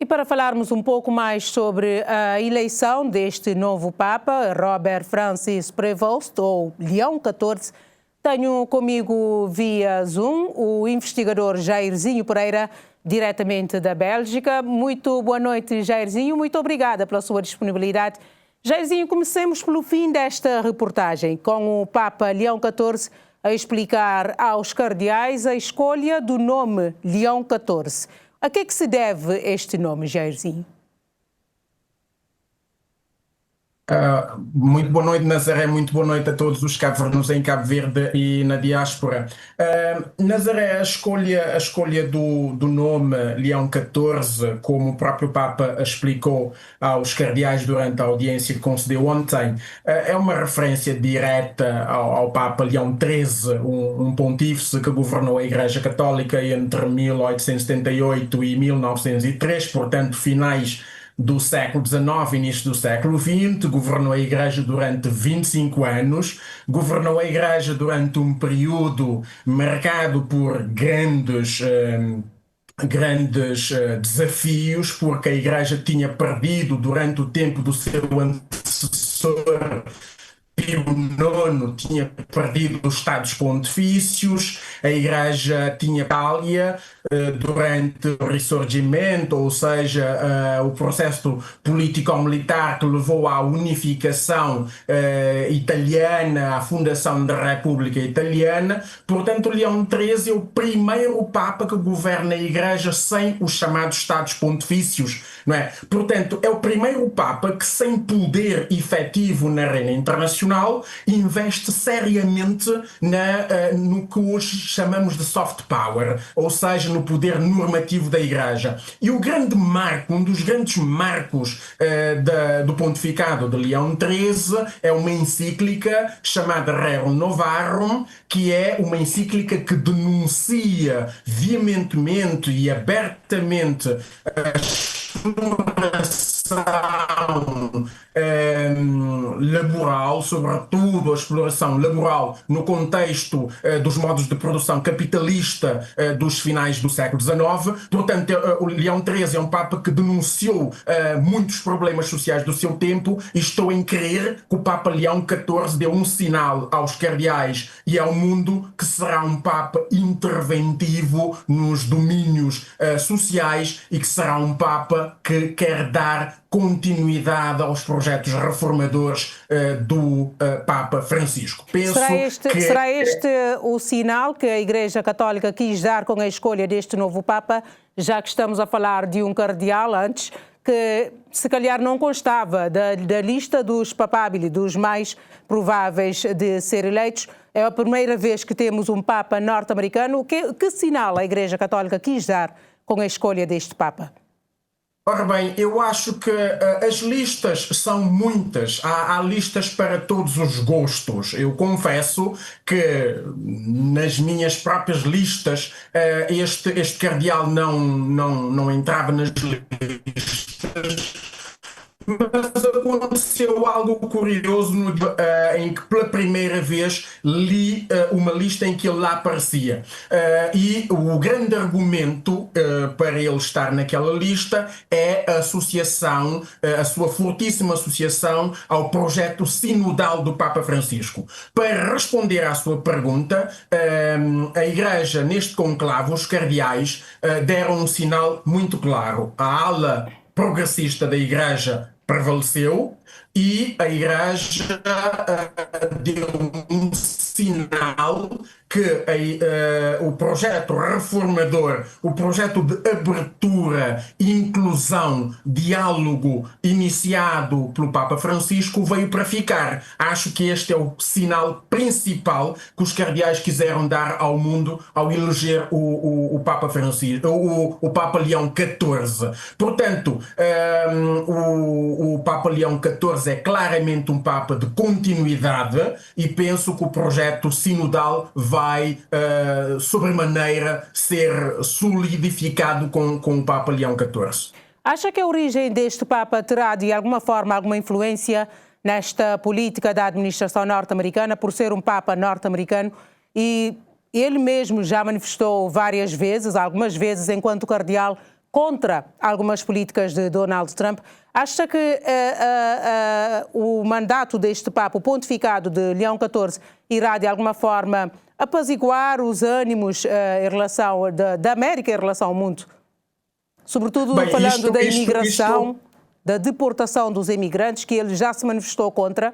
E para falarmos um pouco mais sobre a eleição deste novo Papa, Robert Francis Prevost, ou Leão XIV, tenho comigo via Zoom o investigador Jairzinho Pereira, diretamente da Bélgica. Muito boa noite, Jairzinho. Muito obrigada pela sua disponibilidade. Jairzinho, comecemos pelo fim desta reportagem, com o Papa Leão XIV a explicar aos cardeais a escolha do nome Leão XIV. A que é que se deve este nome, Jairzinho? Muito boa noite, Nazaré. Muito boa noite a todos os cabo-verdianos em Cabo Verde e na diáspora. Nazaré, a escolha do nome Leão XIV, como o próprio Papa explicou aos cardeais durante a audiência que concedeu ontem, é uma referência direta ao Papa Leão XIII, um pontífice que governou a Igreja Católica entre 1878 e 1903, portanto, finais do século XIX, início do século XX, governou a Igreja durante 25 anos, governou a Igreja durante um período marcado por grandes desafios, porque a Igreja tinha perdido durante o tempo do seu antecessor Pio IX, tinha perdido os Estados Pontifícios, a Igreja tinha Itália durante o Risorgimento, ou seja, o processo político-militar que levou à unificação italiana, à fundação da República Italiana. Portanto, Leão XIII é o primeiro Papa que governa a Igreja sem os chamados Estados Pontifícios, não é? Portanto, é o primeiro Papa que, sem poder efetivo na arena internacional, investe seriamente no que hoje chamamos de soft power, ou seja, no poder normativo da Igreja. E o grande marco, um dos grandes marcos do pontificado de Leão XIII é uma encíclica chamada Rerum Novarum, que é uma encíclica que denuncia veementemente e abertamente a exploração laboral, sobretudo a exploração laboral no contexto dos modos de produção capitalista dos finais do século XIX. Portanto, o Leão XIII é um Papa que denunciou muitos problemas sociais do seu tempo, e estou em crer que o Papa Leão XIV deu um sinal aos cardeais e ao mundo que será um Papa interventivo nos domínios sociais e que será um Papa que quer dar continuidade aos projetos reformadores do Papa Francisco. Será este o sinal que a Igreja Católica quis dar com a escolha deste novo Papa, já que estamos a falar de um cardeal antes, que se calhar não constava da lista dos papabili, dos mais prováveis de ser eleitos? É a primeira vez que temos um Papa norte-americano. Que sinal a Igreja Católica quis dar com a escolha deste Papa? Ora bem, eu acho que as listas são muitas, há listas para todos os gostos. Eu confesso que nas minhas próprias listas este cardeal não entrava nas listas. Mas aconteceu algo curioso em que pela primeira vez li uma lista em que ele lá aparecia. E o grande argumento para ele estar naquela lista é a associação, a sua fortíssima associação ao projeto sinodal do Papa Francisco. Para responder à sua pergunta, a Igreja, neste conclave, os cardeais deram um sinal muito claro. A ala progressista da Igreja prevaleceu e a Igreja deu um sinal que o projeto reformador, o projeto de abertura, inclusão, diálogo iniciado pelo Papa Francisco veio para ficar. Acho que este é o sinal principal que os cardeais quiseram dar ao mundo ao eleger o Papa Francisco, o Papa Leão XIV. Portanto, o Papa Leão XIV é claramente um Papa de continuidade e penso que o projeto sinodal vai sobremaneira ser solidificado com o Papa Leão XIV. Acha que a origem deste Papa terá de alguma forma alguma influência nesta política da administração norte-americana, por ser um Papa norte-americano? E ele mesmo já manifestou várias vezes, algumas vezes enquanto cardeal, contra algumas políticas de Donald Trump. Acha que o mandato deste Papa, o pontificado de Leão XIV, irá de alguma forma apaziguar os ânimos em relação da América em relação ao mundo? Sobretudo falando da imigração, da deportação dos imigrantes, que ele já se manifestou contra?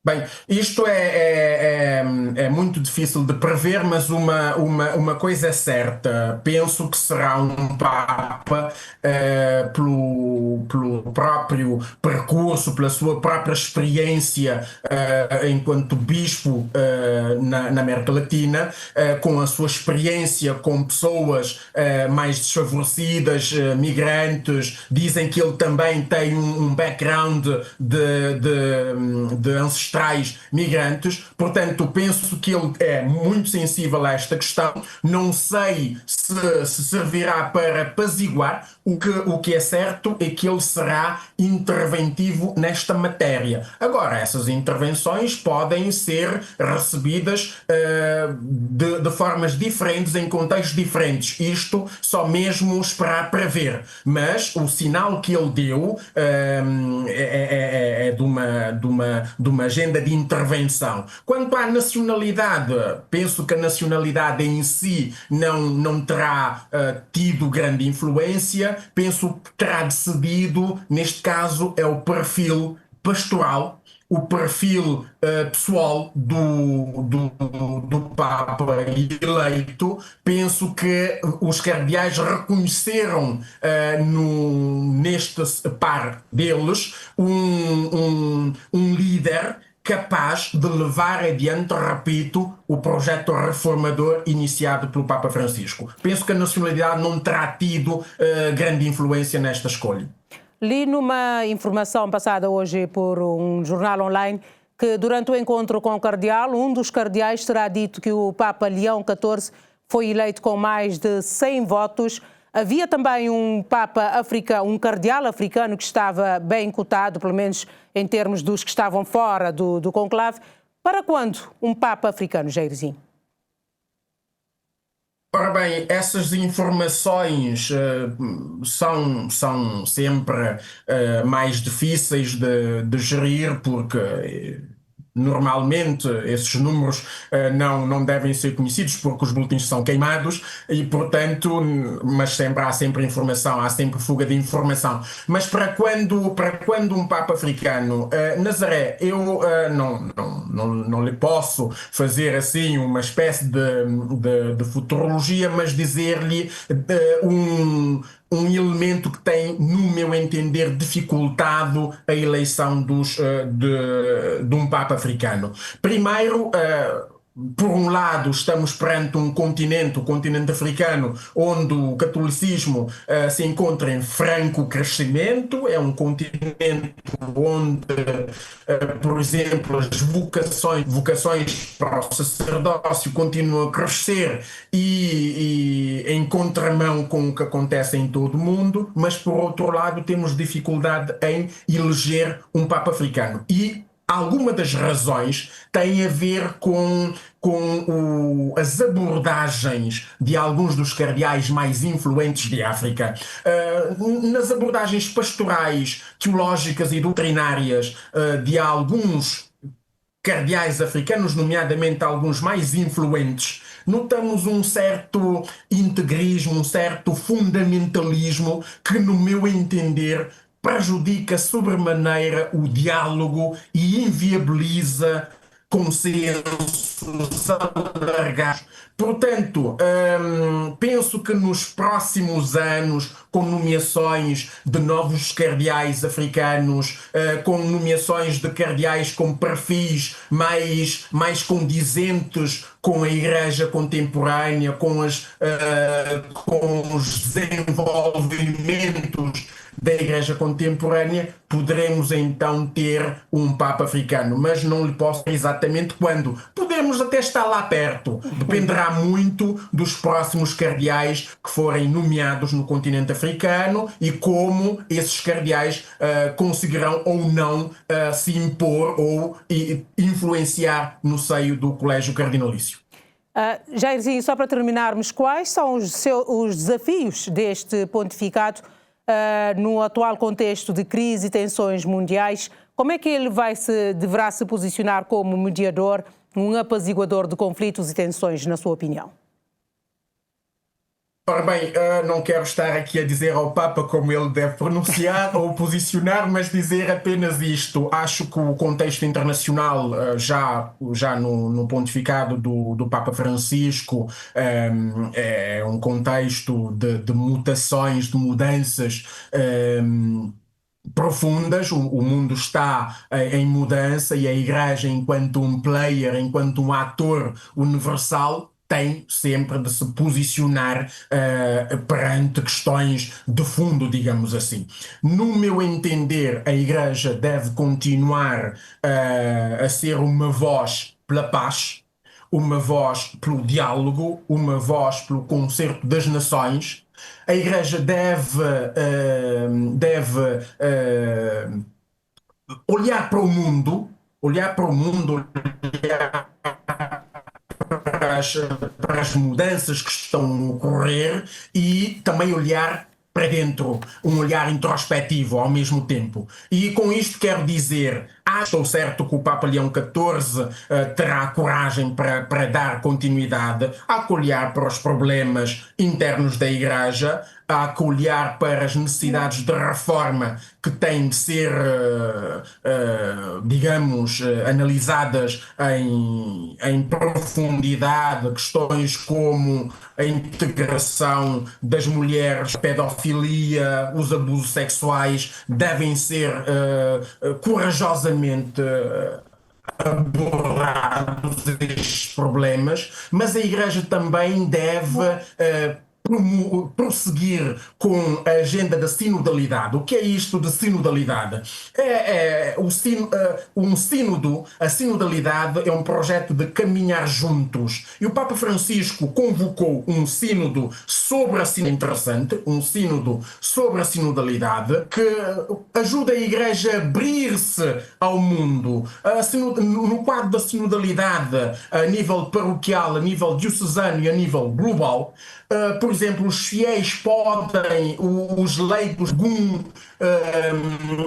Bem, isto é muito difícil de prever, mas uma coisa é certa. Penso que será um Papa, pelo próprio percurso, pela sua própria experiência enquanto bispo na América Latina, com a sua experiência com pessoas mais desfavorecidas, migrantes. Dizem que ele também tem um background de ancestrais migrantes, portanto penso que ele é muito sensível a esta questão. Não sei se servirá para apaziguar. O que é certo é que ele será interventivo nesta matéria. Agora, essas intervenções podem ser recebidas de formas diferentes, em contextos diferentes. Isto só mesmo esperar para ver. Mas o sinal que ele deu é de uma agenda de intervenção. Quanto à nacionalidade, penso que a nacionalidade em si não terá tido grande influência. Penso que terá decidido, neste caso, é o perfil pastoral, o perfil pessoal do Papa eleito. Penso que os cardeais reconheceram neste par deles um líder capaz de levar adiante, repito, o projeto reformador iniciado pelo Papa Francisco. Penso que a nacionalidade não terá tido grande influência nesta escolha. Li numa informação passada hoje por um jornal online que durante o encontro com o cardeal, um dos cardeais terá dito que o Papa Leão XIV foi eleito com mais de 100 votos. Havia também um Papa africano, um cardeal africano que estava bem cotado, pelo menos em termos dos que estavam fora do conclave. Para quando um Papa africano, Jairzinho? Ora bem, essas informações são sempre mais difíceis de gerir, porque normalmente esses números não devem ser conhecidos, porque os boletins são queimados e, portanto, mas há sempre informação, há sempre fuga de informação. Mas para quando um Papa africano, Nazaré, eu não lhe posso fazer assim uma espécie de futurologia, mas dizer-lhe um elemento que tem, no meu entender, dificultado a eleição de um Papa africano. Primeiro, por um lado, estamos perante um continente, o continente africano, onde o catolicismo se encontra em franco crescimento. É um continente onde, por exemplo, as vocações para o sacerdócio continuam a crescer e em contramão com o que acontece em todo o mundo, mas, por outro lado, temos dificuldade em eleger um Papa africano. E alguma das razões tem a ver com as abordagens de alguns dos cardeais mais influentes de África. Nas abordagens pastorais, teológicas e doutrinárias de alguns cardeais africanos, nomeadamente alguns mais influentes, notamos um certo integrismo, um certo fundamentalismo que, no meu entender, prejudica sobremaneira o diálogo e inviabiliza consensos alargados. Portanto, penso que nos próximos anos, com nomeações de novos cardeais africanos, com nomeações de cardeais com perfis mais condizentes com a Igreja contemporânea, com os desenvolvimentos da Igreja contemporânea, poderemos então ter um Papa africano, mas não lhe posso dizer exatamente quando. Podemos até estar lá perto, dependerá muito dos próximos cardeais que forem nomeados no continente africano e como esses cardeais conseguirão ou não se impor ou influenciar no seio do Colégio Cardinalício. Jairzinho, só para terminarmos, quais são os desafios deste pontificado no atual contexto de crise e tensões mundiais? Como é que ele deverá se posicionar como mediador, um apaziguador de conflitos e tensões, na sua opinião? Ora bem, não quero estar aqui a dizer ao Papa como ele deve pronunciar ou posicionar, mas dizer apenas isto. Acho que o contexto internacional, já no pontificado do Papa Francisco, é um contexto de mutações, de mudanças profundas. O mundo está em mudança e a Igreja, enquanto um player, enquanto um ator universal, tem sempre de se posicionar perante questões de fundo, digamos assim. No meu entender, a Igreja deve continuar a ser uma voz pela paz, uma voz pelo diálogo, uma voz pelo concerto das nações. A Igreja deve olhar para o mundo, olhar para as mudanças que estão a ocorrer e também olhar para dentro, um olhar introspectivo ao mesmo tempo. E com isto quero dizer, estou certo que o Papa Leão XIV terá coragem para dar continuidade, há que olhar para os problemas internos da Igreja, há que olhar para as necessidades de reforma que têm de ser, digamos, analisadas em profundidade, questões como a integração das mulheres, a pedofilia, os abusos sexuais devem ser corajosamente abordados estes problemas, mas a Igreja também deve prosseguir com a agenda da sinodalidade. O que é isto de sinodalidade? Um sínodo, a sinodalidade é um projeto de caminhar juntos. E o Papa Francisco convocou um sínodo sobre a interessante, um sínodo sobre a sinodalidade, que ajuda a Igreja a abrir-se ao mundo. No quadro da sinodalidade, a nível paroquial, a nível diocesano e a nível global, por exemplo, os fiéis podem, os leigos,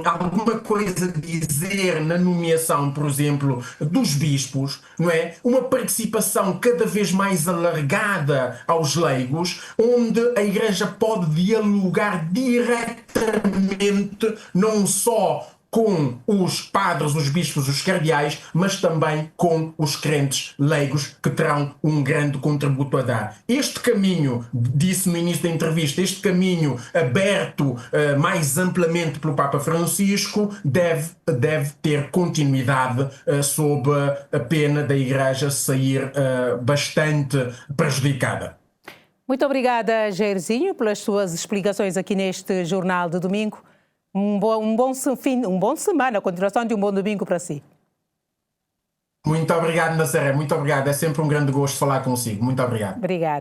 alguma coisa dizer na nomeação, por exemplo, dos bispos, não é? Uma participação cada vez mais alargada aos leigos, onde a Igreja pode dialogar diretamente, não só com os padres, os bispos, os cardeais, mas também com os crentes leigos, que terão um grande contributo a dar. Este caminho, disse no início da entrevista, este caminho aberto mais amplamente pelo Papa Francisco, deve ter continuidade sob a pena da Igreja sair bastante prejudicada. Muito obrigada, Jairzinho, pelas suas explicações aqui neste Jornal de Domingo. Um bom semana, a continuação de um bom domingo para si. Muito obrigado, Nazaré. Muito obrigado. É sempre um grande gosto falar consigo. Muito obrigado. Obrigada.